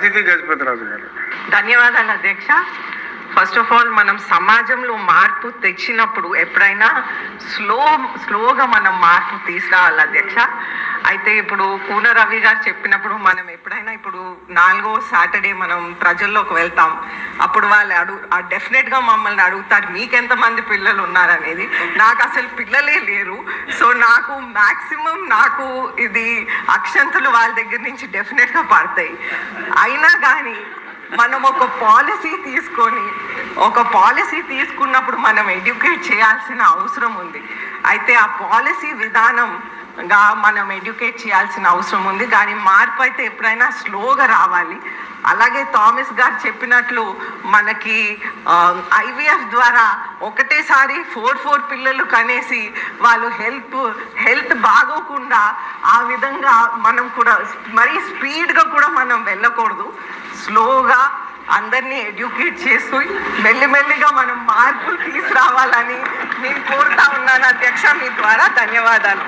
అతిథి గజపతిరాజు గారు. ధన్యవాదాలు అధ్యక్ష. ఫస్ట్ ఆఫ్ ఆల్ మనం సమాజంలో మార్పు తెచ్చినప్పుడు ఎప్పుడైనా స్లోగా మనం మార్పు తీసుకురావాలి అధ్యక్ష. అయితే ఇప్పుడు కూన రవి గారు చెప్పినప్పుడు మనం ఎప్పుడైనా ఇప్పుడు 4వ సాటర్డే మనం ప్రజల్లోకి వెళ్తాం, అప్పుడు వాళ్ళు డెఫినెట్గా మమ్మల్ని అడుగుతారు మీకెంతమంది పిల్లలు ఉన్నారనేది. నాకు అసలు పిల్లలే లేరు. సో నాకు మ్యాక్సిమం ఇది అక్షంతలు వాళ్ళ దగ్గర నుంచి డెఫినెట్గా పడతాయి. అయినా కానీ మనం ఒక పాలసీ తీసుకున్నప్పుడు మనం ఎడ్యుకేట్ చేయాల్సిన అవసరం ఉంది. అయితే ఆ పాలసీ విధానంగా మనం ఎడ్యుకేట్ చేయాల్సిన అవసరం ఉంది. కానీ మార్పు అయితే ఎప్పుడైనా స్లోగా రావాలి. అలాగే థామస్ గారు చెప్పినట్లు మనకి IVF ద్వారా ఒకటేసారి 4 పిల్లలు కనేసి వాళ్ళు హెల్త్ బాగోకుండా ఆ విధంగా మనం కూడా మరీ స్పీడ్గా కూడా మనం వెళ్ళకూడదు. స్లోగా అందరినీ ఎడ్యుకేట్ చేస్తూ మెల్లిమెల్లిగా మనం మార్పులు తీసుకురావాలని నేను కోరుతా ఉన్నాను అధ్యక్ష. మీ ద్వారా ధన్యవాదాలు.